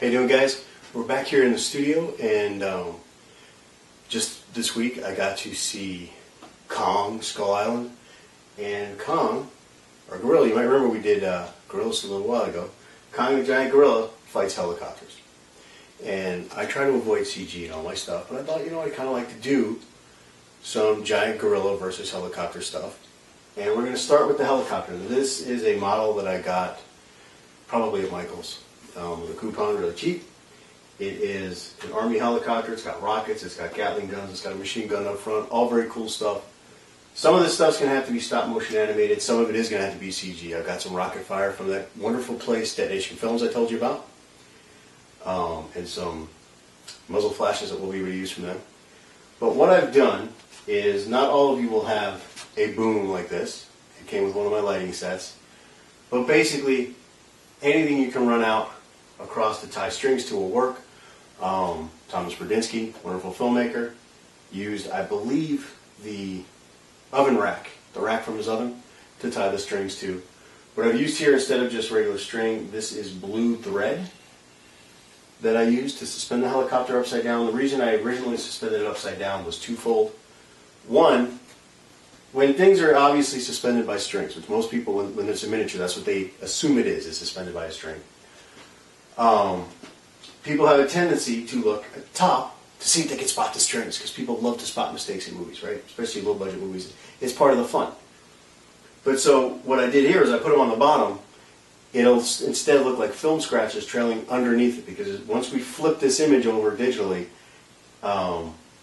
How you doing, guys? We're back here in the studio, and just this week I got to see Kong, Skull Island, and Kong, or gorilla. You might remember we did gorillas a little while ago. Kong, the giant gorilla, fights helicopters, and I try to avoid CG and all my stuff, but I thought, you know, I'd kind of like to do some giant gorilla versus helicopter stuff. And we're going to start with the helicopter. This is a model that I got probably at Michael's with a coupon, really cheap. It is an Army helicopter. It's got rockets, it's got Gatling guns, it's got a machine gun up front, all very cool stuff. Some of this stuff's going to have to be stop motion animated, some of it is going to have to be CG. I've got some rocket fire from that wonderful place, Detonation Films, I told you about, and some muzzle flashes that will be reused from them. But what I've done is, not all of you will have a boom like this. It came with one of my lighting sets. But basically, anything you can run out across to tie strings to will work. Thomas Berdinsky, wonderful filmmaker, used, I believe, the oven rack, the rack from his oven, to tie the strings to. What I've used here, instead of just regular string, this is blue thread that I used to suspend the helicopter upside down. The reason I originally suspended it upside down was twofold. One, when things are obviously suspended by strings, which most people, when there's a miniature, that's what they assume it is suspended by a string. People have a tendency to look at the top to see if they can spot the strings, because people love to spot mistakes in movies, right? Especially low-budget movies. It's part of the fun. But so what I did here is I put them on the bottom. It'll instead look like film scratches trailing underneath it, because once we flip this image over digitally,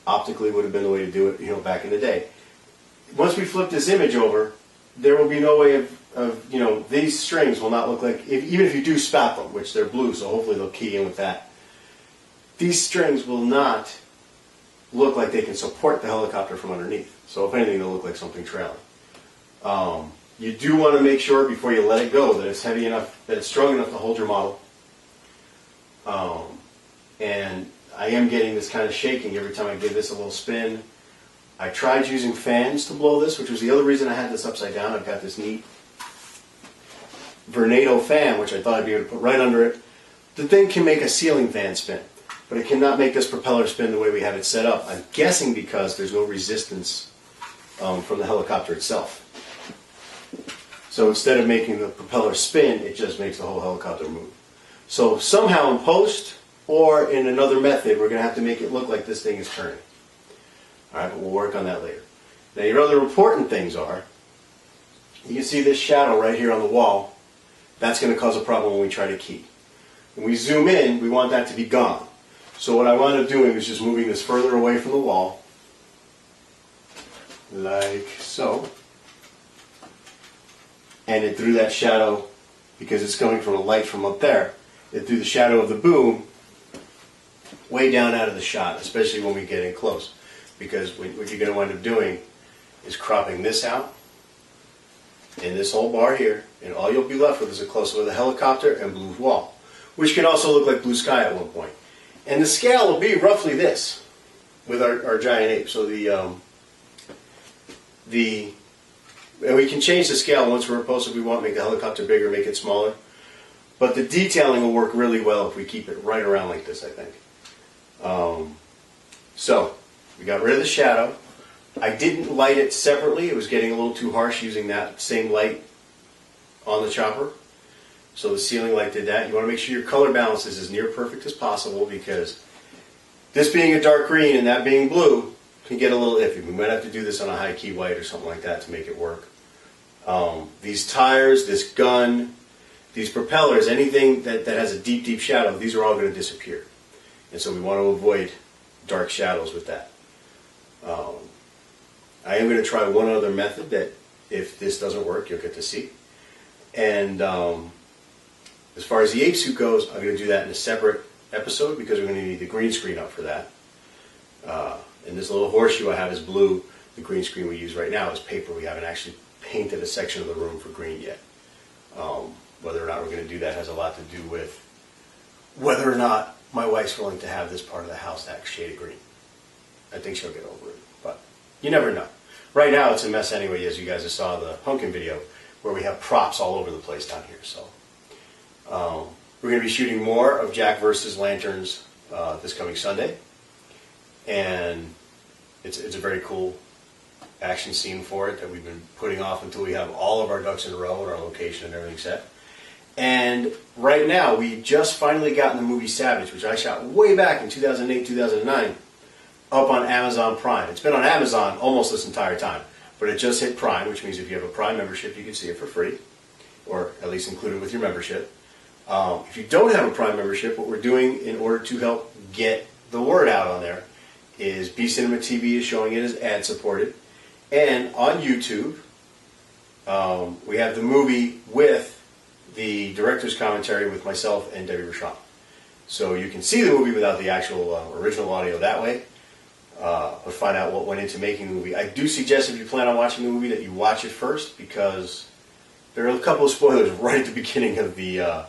optically would have been the way to do it, you know, back in the day. Once we flip this image over, there will be no way of you know, these strings will not look like, even if you do spot them, which they're blue, so hopefully they'll key in with that. These strings will not look like they can support the helicopter from underneath. So if anything, they'll look like something trailing. You do want to make sure before you let it go that it's heavy enough, that it's strong enough to hold your model. And I am getting this kind of shaking every time I give this a little spin. I tried using fans to blow this, which was the other reason I had this upside down. I've got this neat Vernado fan, which I thought I'd be able to put right under it. The thing can make a ceiling fan spin, but it cannot make this propeller spin the way we have it set up. I'm guessing because there's no resistance from the helicopter itself. So instead of making the propeller spin, it just makes the whole helicopter move. So somehow in post or in another method, we're going to have to make it look like this thing is turning. All right, but we'll work on that later. Now, your other important things are, you can see this shadow right here on the wall. That's going to cause a problem when we try to key. When we zoom in, we want that to be gone. So what I wound up doing is just moving this further away from the wall, like so. And it threw that shadow, because it's coming from a light from up there, it threw the shadow of the boom way down out of the shot, especially when we get in close. Because what you're going to wind up doing is cropping this out and this whole bar here, and all you'll be left with is a close-up of the helicopter and blue wall, which can also look like blue sky at one point. And the scale will be roughly this with our giant ape. So and we can change the scale once we're in post if we want, make the helicopter bigger, make it smaller. But the detailing will work really well if we keep it right around like this, I think. So we got rid of the shadow. I didn't light it separately. It was getting a little too harsh using that same light on the chopper. So the ceiling light did that. You want to make sure your color balance is as near perfect as possible, because this being a dark green and that being blue can get a little iffy. We might have to do this on a high key white or something like that to make it work. These tires, this gun, these propellers, anything that has a deep, deep shadow, these are all going to disappear. And so we want to avoid dark shadows with that. I am going to try one other method that, if this doesn't work, you'll get to see. And as far as the ape suit goes, I'm going to do that in a separate episode, because we're going to need the green screen up for that. And this little horseshoe I have is blue. The green screen we use right now is paper. We haven't actually painted a section of the room for green yet. Whether or not we're going to do that has a lot to do with whether or not my wife's willing to have this part of the house that shade of green. I think she'll get over it, but you never know. Right now it's a mess anyway, as you guys just saw the pumpkin video, where we have props all over the place down here. So We're going to be shooting more of Jack versus Lanterns this coming Sunday, and it's a very cool action scene for it that we've been putting off until we have all of our ducks in a row and our location and everything set. And right now, we just finally gotten the movie Savage, which I shot way back in 2008, 2009, up on Amazon Prime. It's been on Amazon almost this entire time, but it just hit Prime, which means if you have a Prime membership, you can see it for free, or at least included with your membership. If you don't have a Prime membership, what we're doing in order to help get the word out on there is B Cinema TV is showing it as ad-supported. And on YouTube, we have the movie with the director's commentary with myself and Debbie Rochon. So you can see the movie without the actual original audio that way, but find out what went into making the movie. I do suggest if you plan on watching the movie that you watch it first, because there are a couple of spoilers right at the beginning of the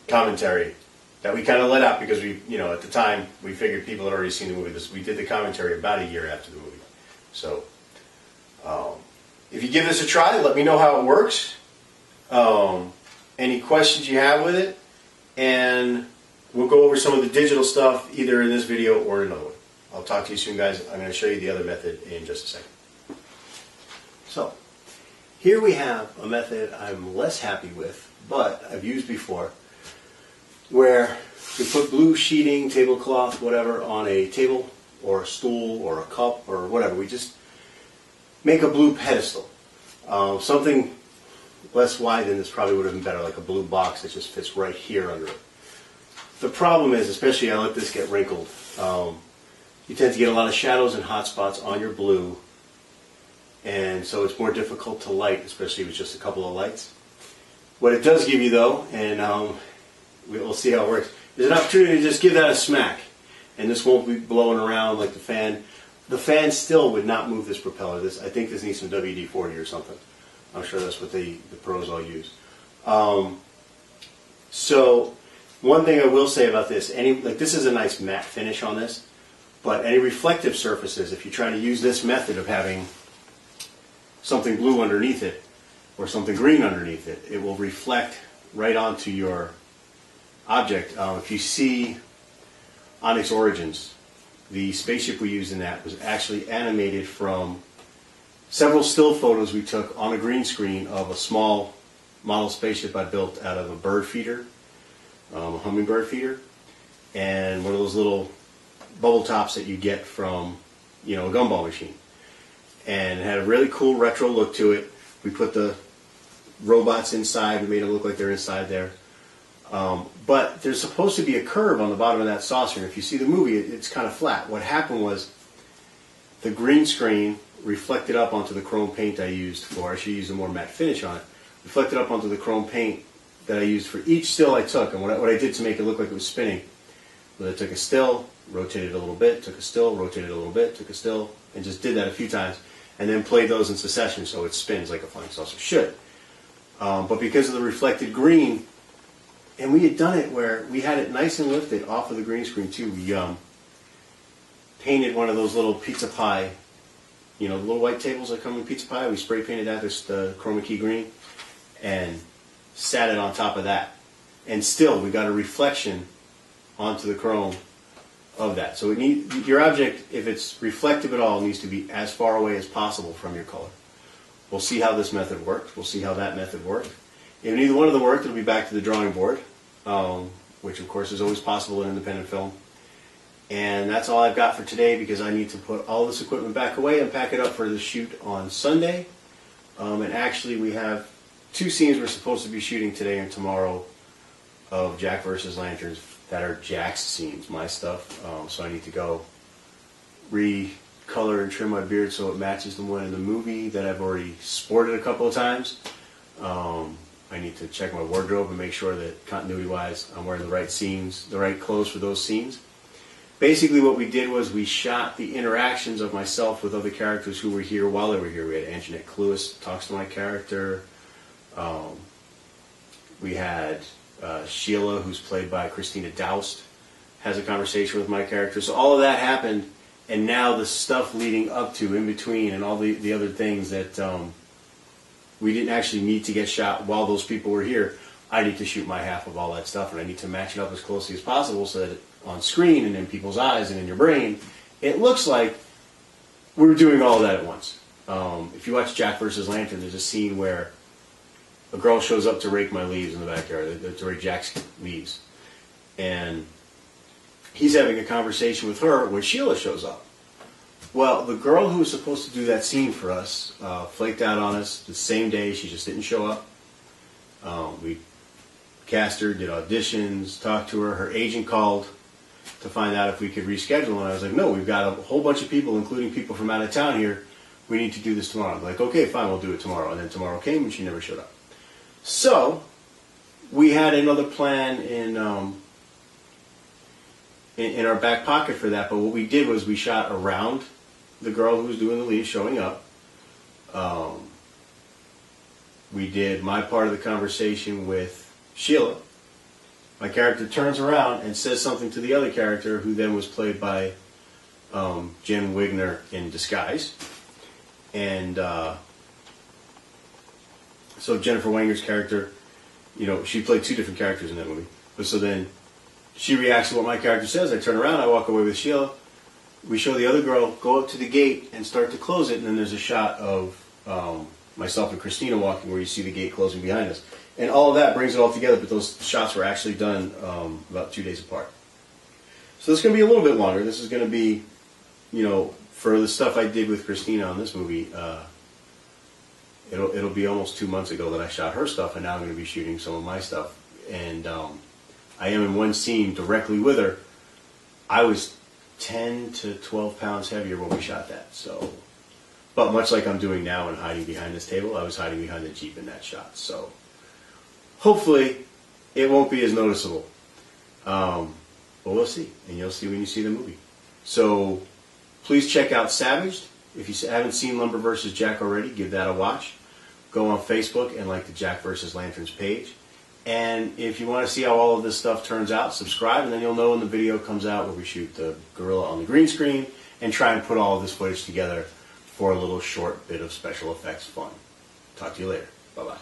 commentary that we kind of let out because we, at the time we figured people had already seen the movie. We did the commentary about a year after the movie. So if you give this a try, let me know how it works. Any questions you have with it, and we'll go over some of the digital stuff either in this video or in another one. I'll talk to you soon, guys. I'm going to show you the other method in just a second. So here we have a method I'm less happy with, but I've used before, where we put blue sheeting, tablecloth, whatever, on a table or a stool or a cup or whatever. We just make a blue pedestal. Something less wide than this probably would have been better, like a blue box that just fits right here under it. The problem is, especially I let this get wrinkled, you tend to get a lot of shadows and hot spots on your blue, and so it's more difficult to light, especially with just a couple of lights. What it does give you, though, and we'll see how it works, is an opportunity to just give that a smack, and this won't be blowing around like the fan. The fan still would not move this propeller. I think this needs some WD-40 or something. I'm sure that's what the pros all use. So one thing I will say about this, this is a nice matte finish on this, but any reflective surfaces, if you try to use this method of having something blue underneath it or something green underneath it, it will reflect right onto your object. If you see Onyx Origins, the spaceship we used in that was actually animated from several still photos we took on a green screen of a small model spaceship I built out of a bird feeder, a hummingbird feeder, and one of those little bubble tops that you get from, a gumball machine. And it had a really cool retro look to it. We put the robots inside. We made them look like they're inside there. But there's supposed to be a curve on the bottom of that saucer. And if you see the movie, it's kind of flat. What happened was the green screen reflected up onto the chrome paint I used I should use a more matte finish on it, reflected up onto the chrome paint that I used for each still I took. And what I did to make it look like it was spinning was I took a still, rotated it a little bit, took a still, rotated it a little bit, took a still, and just did that a few times, and then played those in succession so it spins like a flying saucer should. But because of the reflected green, and we had done it where we had it nice and lifted off of the green screen too. We painted one of those little pizza pie, the little white tables that come in pizza pie. We spray painted that this chroma key green and sat it on top of that. And still, we got a reflection onto the chrome of that. So your object, if it's reflective at all, needs to be as far away as possible from your color. We'll see how this method works. We'll see how that method works. If neither one of them work, it'll be back to the drawing board, which of course is always possible in independent film. And that's all I've got for today, because I need to put all this equipment back away and pack it up for the shoot on Sunday. And actually we have 2 scenes we're supposed to be shooting today and tomorrow of Jack versus Lanterns that are Jack's scenes, my stuff. So I need to go recolor and trim my beard so it matches the one in the movie that I've already sported a couple of times. I need to check my wardrobe and make sure that continuity-wise I'm wearing the right scenes, the right clothes for those scenes. Basically what we did was we shot the interactions of myself with other characters who were here while they were here. We had Anjanette Cluis talks to my character. We had Sheila, who's played by Christina Doust, has a conversation with my character. So all of that happened, and now the stuff leading up to, in between, and all the other things that we didn't actually need to get shot while those people were here. I need to shoot my half of all that stuff, and I need to match it up as closely as possible so that on screen and in people's eyes and in your brain, it looks like we're doing all that at once. If you watch Jack vs. Lantern, there's a scene where a girl shows up to rake my leaves in the backyard, to rake Jack's leaves. And he's having a conversation with her when Sheila shows up. Well, the girl who was supposed to do that scene for us flaked out on us the same day. She just didn't show up. We cast her, did auditions, talked to her. Her agent called to find out if we could reschedule. And I was like, no, we've got a whole bunch of people, including people from out of town here. We need to do this tomorrow. I'm like, okay, fine, we'll do it tomorrow. And then tomorrow came and she never showed up. So we had another plan in our back pocket for that. But what we did was we shot around the girl who was doing the lead showing up. We did my part of the conversation with Sheila. My character turns around and says something to the other character, who then was played by Jen Wigner in disguise. And so Jennifer Wanger's character, you know, she played two different characters in that movie. But so then she reacts to what my character says. I turn around, I walk away with Sheila. We show the other girl go up to the gate and start to close it, and then there's a shot of myself and Christina walking where you see the gate closing behind us. And all of that brings it all together, but those shots were actually done about 2 days apart. So this is going to be a little bit longer. This is going to be, you know, for the stuff I did with Christina on this movie, it'll be almost 2 months ago that I shot her stuff, and now I'm going to be shooting some of my stuff. And I am in one scene directly with her. I was 10 to 12 pounds heavier when we shot that. So, but much like I'm doing now and hiding behind this table, I was hiding behind the Jeep in that shot. So hopefully it won't be as noticeable. But we'll see, and you'll see when you see the movie. So please check out Savaged. If you haven't seen Lumber vs. Jack already, give that a watch. Go on Facebook and like the Jack vs. Lanterns page. And if you want to see how all of this stuff turns out, subscribe, and then you'll know when the video comes out where we shoot the gorilla on the green screen and try and put all of this footage together for a little short bit of special effects fun. Talk to you later. Bye-bye.